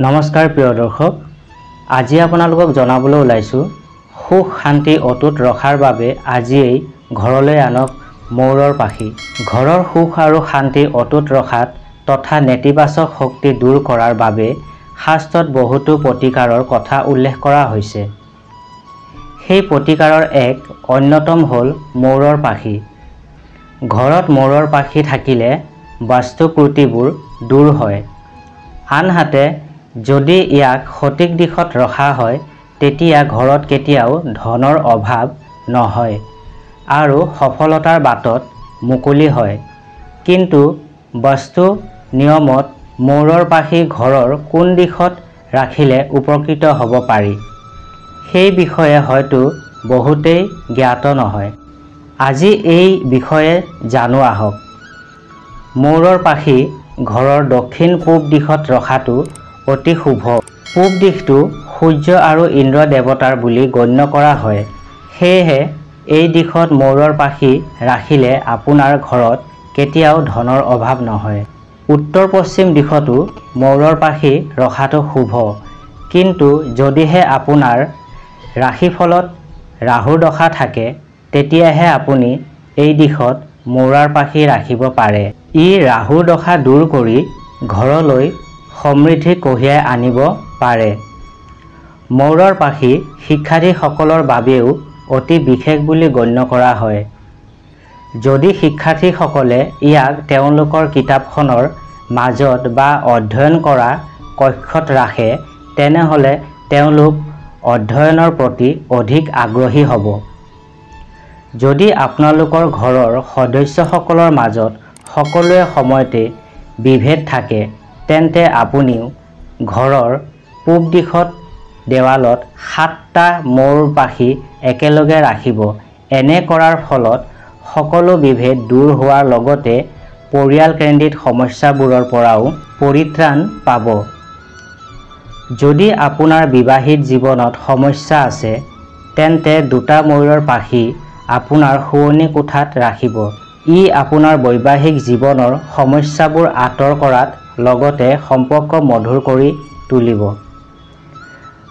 নমস্কাৰ প্ৰিয় দৰ্শক, আজি আপোনালোকক জনাবলৈ ওলাইছো সুখ শান্তি অটুট ৰখাৰ বাবে আজিয়েই ঘৰলৈ আনক মৌৰৰ পাখি। ঘৰৰ সুখ আৰু শান্তি অটুট ৰখাত তথা নেতিবাচক শক্তি দূৰ কৰাৰ বাবে শাস্ত্ৰত বহুতো প্ৰতিকাৰৰ কথা উল্লেখ কৰা হৈছে। সেই প্ৰতিকাৰৰ এক অন্যতম হ'ল মৌৰৰ পাখি। ঘৰত মৌৰৰ পাখি থাকিলে বাস্তু ত্ৰুটিবোৰ দূৰ হয়। আনহাতে যদি ইয়াক সঠিক দিশত ৰখা হয় তেতিয়া ঘৰত কেতিয়াও ধনৰ অভাৱ নহয় আৰু সফলতাৰ বাটত মুকলি হয়। কিন্তু বাস্তু নিয়মত মৌৰৰ পাখি ঘৰৰ কোন দিশত ৰাখিলে উপকৃত হ'ব পাৰি সেই বিষয়ে হয়তো বহুতেই জ্ঞাত নহয়। আজি এই বিষয়ে জানো আহক। মৌৰৰ পাখি ঘৰৰ দক্ষিণ পূব দিশত ৰখাটো অতি শুভ। পূব দিশটো সূৰ্য আৰু ইন্দ্ৰ দেৱতাৰ বুলি গণ্য কৰা হয়। সেয়েহে এই দিশত মৌৰৰ পাখি ৰাখিলে আপোনাৰ ঘৰত কেতিয়াও ধনৰ অভাৱ নহয়। উত্তৰ পশ্চিম দিশতো মৌৰৰ পাখি ৰখাটো শুভ। কিন্তু যদিহে আপোনাৰ ৰাশিফলত ৰাহুৰ দশা থাকে তেতিয়াহে আপুনি এই দিশত মৌৰৰ পাখি ৰাখিব পাৰে। ই ৰাহুৰ দশা দূৰ কৰি ঘৰলৈ সমৃদ্ধি কঢ়িয়াই আনিব পাৰে। মৌৰৰ পাখি শিক্ষাৰ্থীসকলৰ বাবেও অতি বিশেষ বুলি গণ্য কৰা হয়। যদি শিক্ষাৰ্থীসকলে ইয়াক তেওঁলোকৰ কিতাপখনৰ মাজত বা অধ্যয়ন কৰা কক্ষত ৰাখে তেনেহলে তেওঁলোক অধ্যয়নৰ প্ৰতি অধিক আগ্ৰহী হ'ব। যদি আপোনালোকৰ ঘৰৰ সদস্যসকলৰ মাজত সকলোৰে সময়তে বিভেদ থাকে তেন্তে আপুনিও ঘৰৰ পূব দিশত দেৱালত 7টা মৌৰ পাখি একেলগে ৰাখিব। এনে কৰাৰ ফলত সকলো বিভেদ দূৰ হোৱাৰ লগতে পৰিয়ালকেন্দ্ৰিক সমস্যাবোৰৰ পৰাও পৰিত্ৰাণ পাব। যদি আপোনাৰ বিবাহিত জীৱনত সমস্যা আছে তেন্তে 2টা মৌৰৰ পাখি আপোনাৰ শোৱনি কোঠাত ৰাখিব। ই আপোনাৰ বৈবাহিক জীৱনৰ সমস্যাবোৰ আঁতৰ কৰাত লগতে সম্পৰ্ক মধুৰ কৰি তুলিব।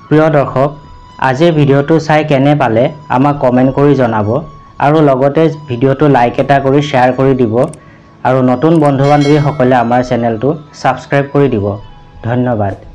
প্ৰিয় দৰ্শক, আজিৰ ভিডিঅ'টো চাই কেনে পালে আমাক কমেণ্ট কৰি জনাব আৰু লগতে ভিডিঅ'টো লাইক এটা কৰি শ্বেয়াৰ কৰি দিব আৰু নতুন বন্ধু বান্ধৱীসকলে আমাৰ চেনেলটো ছাবস্ক্ৰাইব কৰি দিব। ধন্যবাদ।